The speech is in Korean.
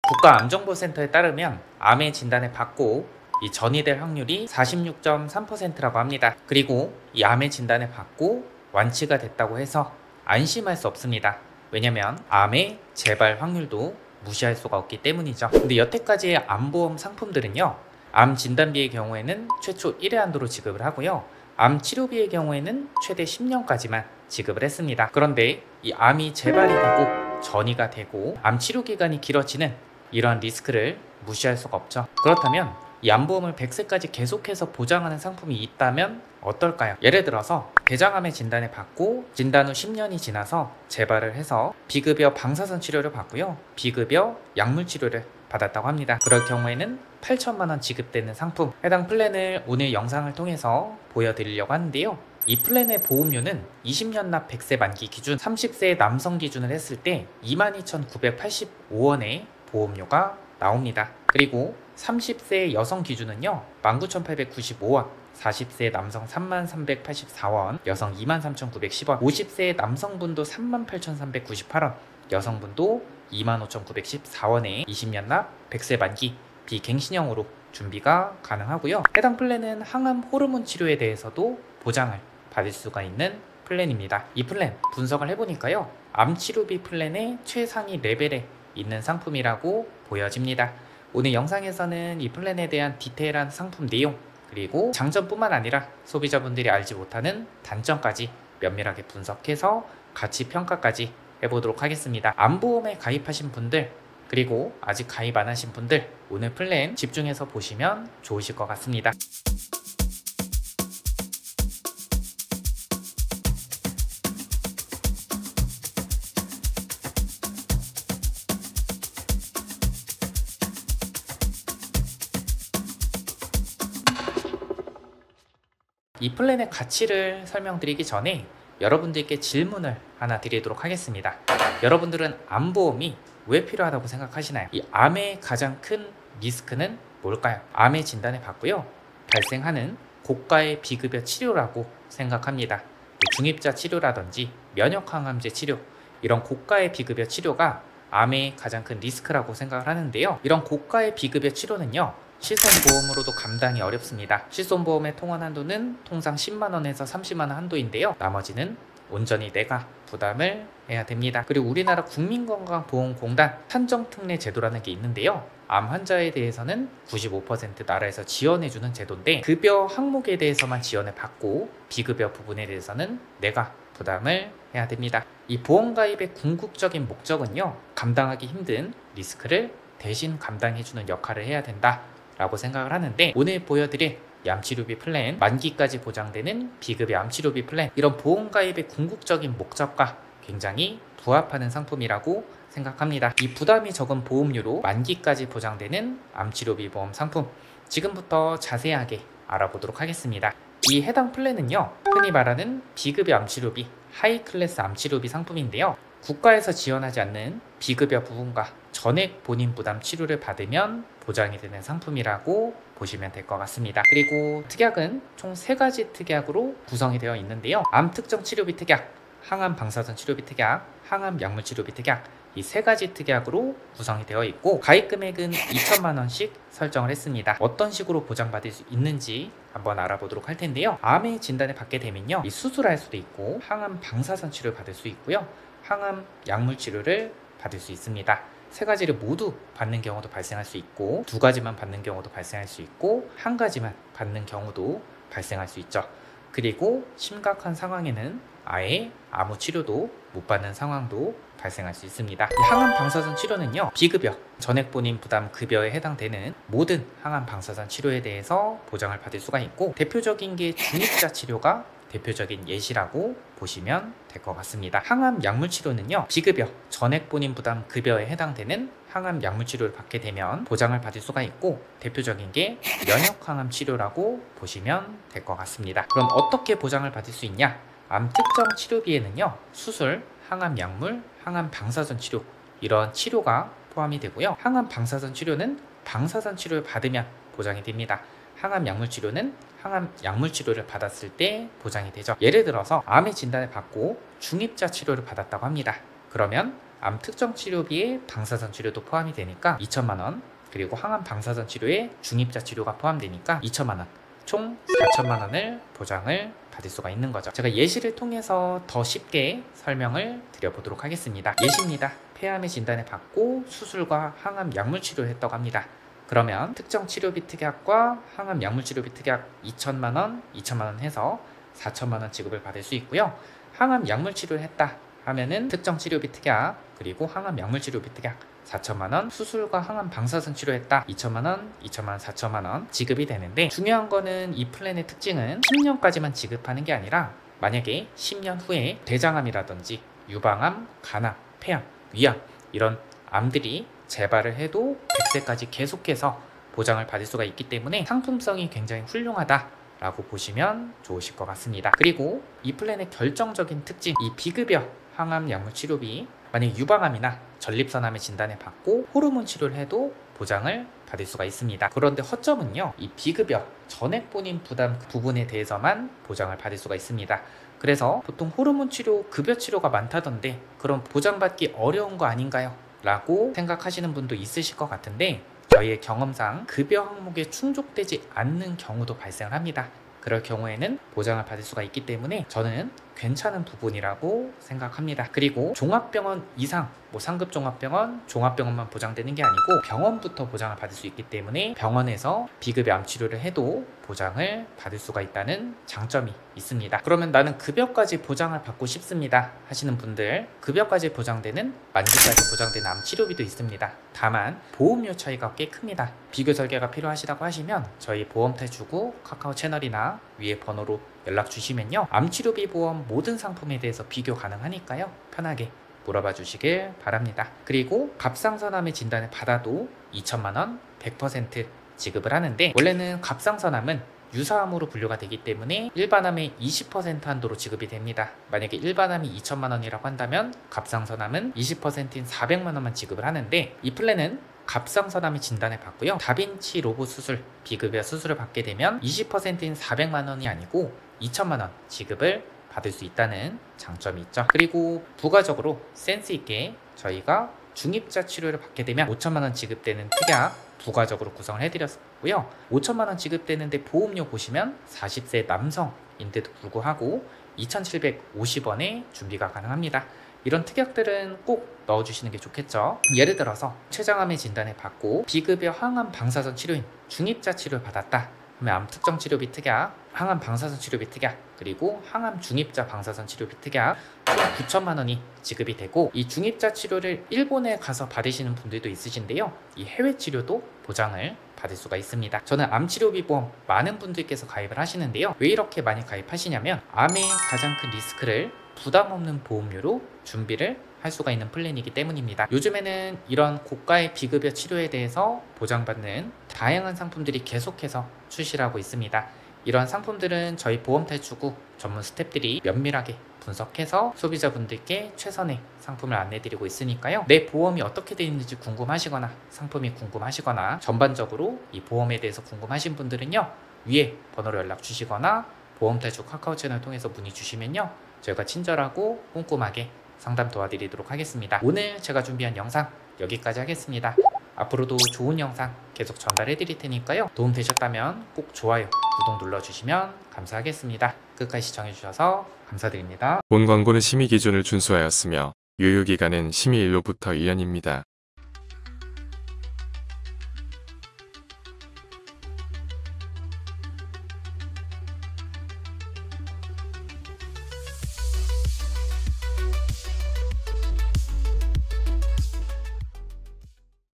국가암정보센터에 따르면 암의 진단을 받고 이 전이 될 확률이 46.3%라고 합니다. 그리고 이 암의 진단을 받고 완치가 됐다고 해서 안심할 수 없습니다. 왜냐면 암의 재발 확률도 무시할 수가 없기 때문이죠. 근데 여태까지의 암보험 상품들은요, 암 진단비의 경우에는 최초 1회 한도로 지급을 하고요, 암 치료비의 경우에는 최대 10년까지만 지급을 했습니다. 그런데 이 암이 재발이 되고 전이가 되고 암 치료 기간이 길어지는 이러한 리스크를 무시할 수가 없죠. 그렇다면 이 암보험을 100세까지 계속해서 보장하는 상품이 있다면 어떨까요? 예를 들어서 대장암의 진단을 받고 진단 후 10년이 지나서 재발을 해서 비급여 방사선 치료를 받고요, 비급여 약물 치료를 받았다고 합니다. 그럴 경우에는 8천만 원 지급되는 상품, 해당 플랜을 오늘 영상을 통해서 보여드리려고 하는데요, 이 플랜의 보험료는 20년 납 100세 만기 기준 30세 남성 기준을 했을 때 22,985원의 보험료가 나옵니다. 그리고 30세 여성 기준은요 19,895원, 40세 남성 33,384원, 여성 23,910원, 50세 남성분도 38,398원, 여성분도 25,914원에 20년 납 100세 만기 비갱신형으로 준비가 가능하고요. 해당 플랜은 항암 호르몬 치료에 대해서도 보장을 받을 수가 있는 플랜입니다. 이 플랜 분석을 해보니까요, 암치료비 플랜의 최상위 레벨에 있는 상품이라고 보여집니다. 오늘 영상에서는 이 플랜에 대한 디테일한 상품 내용, 그리고 장점뿐만 아니라 소비자분들이 알지 못하는 단점까지 면밀하게 분석해서 가치 평가까지 해보도록 하겠습니다. 암보험에 가입하신 분들, 그리고 아직 가입 안 하신 분들, 오늘 플랜 집중해서 보시면 좋으실 것 같습니다. 이 플랜의 가치를 설명드리기 전에 여러분들께 질문을 하나 드리도록 하겠습니다. 여러분들은 암보험이 왜 필요하다고 생각하시나요? 이 암의 가장 큰 리스크는 뭘까요? 암의 진단을 받고요, 발생하는 고가의 비급여 치료라고 생각합니다. 중입자 치료라든지 면역항암제 치료, 이런 고가의 비급여 치료가 암의 가장 큰 리스크라고 생각을 하는데요, 이런 고가의 비급여 치료는요 실손보험으로도 감당이 어렵습니다. 실손보험의 통원 한도는 통상 10만원에서 30만원 한도인데요, 나머지는 온전히 내가 부담을 해야 됩니다. 그리고 우리나라 국민건강보험공단 산정특례 제도라는 게 있는데요, 암 환자에 대해서는 95% 나라에서 지원해주는 제도인데, 급여 항목에 대해서만 지원을 받고 비급여 부분에 대해서는 내가 부담을 해야 됩니다. 이 보험가입의 궁극적인 목적은요, 감당하기 힘든 리스크를 대신 감당해주는 역할을 해야 된다 라고 생각을 하는데, 오늘 보여드릴 암치료비 플랜, 만기까지 보장되는 비급여 암치료비 플랜, 이런 보험가입의 궁극적인 목적과 굉장히 부합하는 상품이라고 생각합니다. 이 부담이 적은 보험료로 만기까지 보장되는 암치료비 보험 상품, 지금부터 자세하게 알아보도록 하겠습니다. 이 해당 플랜은요, 흔히 말하는 비급여 암치료비, 하이클래스 암치료비 상품인데요, 국가에서 지원하지 않는 비급여 부분과 전액 본인 부담 치료를 받으면 보장이 되는 상품이라고 보시면 될 것 같습니다. 그리고 특약은 총 3가지 특약으로 구성이 되어 있는데요, 암 특정 치료비 특약, 항암 방사선 치료비 특약, 항암 약물 치료비 특약, 이 3가지 특약으로 구성이 되어 있고, 가입 금액은 2천만원씩 설정을 했습니다. 어떤 식으로 보장받을 수 있는지 한번 알아보도록 할 텐데요, 암의 진단을 받게 되면요, 이 수술할 수도 있고, 항암 방사선 치료를 받을 수 있고요, 항암 약물 치료를 받을 수 있습니다. 3가지를 모두 받는 경우도 발생할 수 있고, 2가지만 받는 경우도 발생할 수 있고, 1가지만 받는 경우도 발생할 수 있죠. 그리고 심각한 상황에는 아예 아무 치료도 못 받는 상황도 발생할 수 있습니다. 이 항암 방사선 치료는요, 비급여, 전액 본인 부담 급여에 해당되는 모든 항암 방사선 치료에 대해서 보장을 받을 수가 있고, 대표적인 게 중입자 치료가 대표적인 예시라고 보시면 될 것 같습니다. 항암 약물 치료는요, 비급여, 전액 본인 부담 급여에 해당되는 항암 약물 치료를 받게 되면 보장을 받을 수가 있고, 대표적인 게 면역항암 치료라고 보시면 될 것 같습니다. 그럼 어떻게 보장을 받을 수 있냐? 암 특정 치료비에는요, 수술, 항암 약물, 항암 방사선 치료, 이런 치료가 포함이 되고요, 항암 방사선 치료는 방사선 치료를 받으면 보장이 됩니다. 항암 약물 치료는 항암 약물 치료를 받았을 때 보장이 되죠. 예를 들어서 암의 진단을 받고 중입자 치료를 받았다고 합니다. 그러면 암 특정 치료비에 방사선 치료도 포함이 되니까 2천만 원, 그리고 항암 방사선 치료에 중입자 치료가 포함되니까 2천만 원, 총 4천만 원을 보장을 받을 수가 있는 거죠. 제가 예시를 통해서 더 쉽게 설명을 드려보도록 하겠습니다. 예시입니다. 폐암의 진단을 받고 수술과 항암 약물 치료를 했다고 합니다. 그러면 특정 치료비 특약과 항암 약물 치료비 특약 2천만 원, 2천만 원 해서 4천만 원 지급을 받을 수 있고요. 항암 약물 치료를 했다 하면은 특정 치료비 특약, 그리고 항암 약물 치료비 특약 4천만 원, 수술과 항암 방사선 치료했다 2천만 원, 2천만 원, 4천만 원 지급이 되는데, 중요한 거는 이 플랜의 특징은 10년까지만 지급하는 게 아니라 만약에 10년 후에 대장암이라든지 유방암, 간암, 폐암, 위암 이런 암들이 재발을 해도 100세까지 계속해서 보장을 받을 수가 있기 때문에 상품성이 굉장히 훌륭하다라고 보시면 좋으실 것 같습니다. 그리고 이 플랜의 결정적인 특징, 이 비급여 항암 약물 치료비, 만약 유방암이나 전립선암의 진단을 받고 호르몬 치료를 해도 보장을 받을 수가 있습니다. 그런데 허점은요, 이 비급여 전액 본인 부담 부분에 대해서만 보장을 받을 수가 있습니다. 그래서 보통 호르몬 치료, 급여 치료가 많다던데 그럼 보장받기 어려운 거 아닌가요? 라고 생각하시는 분도 있으실 것 같은데, 저희의 경험상 급여 항목에 충족되지 않는 경우도 발생을 합니다. 그럴 경우에는 보장을 받을 수가 있기 때문에 저는 괜찮은 부분이라고 생각합니다. 그리고 종합병원 이상, 상급 종합병원, 종합병원만 보장되는 게 아니고 병원부터 보장을 받을 수 있기 때문에 병원에서 비급여 암 치료를 해도 보장을 받을 수가 있다는 장점이 있습니다. 그러면 나는 급여까지 보장을 받고 싶습니다 하시는 분들, 급여까지 보장되는, 만기까지 보장되는 암 치료비도 있습니다. 다만 보험료 차이가 꽤 큽니다. 비교 설계가 필요하시다고 하시면 저희 보험탈출구 카카오 채널이나 위에 번호로 연락 주시면요, 암치료비 보험 모든 상품에 대해서 비교 가능하니까요, 편하게 물어봐 주시길 바랍니다. 그리고 갑상선암의 진단을 받아도 2천만 원 100% 지급을 하는데, 원래는 갑상선암은 유사암으로 분류가 되기 때문에 일반암의 20% 한도로 지급이 됩니다. 만약에 일반암이 2천만 원이라고 한다면 갑상선암은 20%인 400만 원만 지급을 하는데, 이 플랜은 갑상선암의 진단을 받고요, 다빈치 로봇 수술, 비급여 수술을 받게 되면 20%인 400만 원이 아니고 2천만 원 지급을 받을 수 있다는 장점이 있죠. 그리고 부가적으로 센스 있게 저희가 중입자 치료를 받게 되면 5천만 원 지급되는 특약 부가적으로 구성을 해드렸고요. 5천만 원 지급되는데 보험료 보시면 40세 남성인데도 불구하고 2,750원에 준비가 가능합니다. 이런 특약들은 꼭 넣어주시는 게 좋겠죠. 예를 들어서 췌장암의 진단을 받고 비급여 항암 방사선 치료인 중입자 치료를 받았다 그러면 암 특정 치료비 특약, 항암 방사선 치료비 특약, 그리고 항암 중입자 방사선 치료비 특약 총 9천만 원이 지급이 되고, 이 중입자 치료를 일본에 가서 받으시는 분들도 있으신데요, 이 해외 치료도 보장을 받을 수가 있습니다. 저는 암치료비 보험 많은 분들께서 가입을 하시는데요, 왜 이렇게 많이 가입하시냐면 암의 가장 큰 리스크를 부담 없는 보험료로 준비를 할 수가 있는 플랜이기 때문입니다. 요즘에는 이런 고가의 비급여 치료에 대해서 보장받는 다양한 상품들이 계속해서 출시를 하고 있습니다. 이런 상품들은 저희 보험탈출구 전문 스태프들이 면밀하게 분석해서 소비자분들께 최선의 상품을 안내드리고 있으니까요, 내 보험이 어떻게 되어 있는지 궁금하시거나 상품이 궁금하시거나 전반적으로 이 보험에 대해서 궁금하신 분들은요, 위에 번호로 연락 주시거나 보험탈출구 카카오 채널 통해서 문의 주시면요, 저희가 친절하고 꼼꼼하게 상담 도와드리도록 하겠습니다. 오늘 제가 준비한 영상 여기까지 하겠습니다. 앞으로도 좋은 영상 계속 전달해 드릴 테니까요, 도움 되셨다면 꼭 좋아요, 구독 눌러주시면 감사하겠습니다. 끝까지 시청해 주셔서 감사드립니다. 본 광고는 심의 기준을 준수하였으며 유효기간은 심의 일로부터 1년입니다.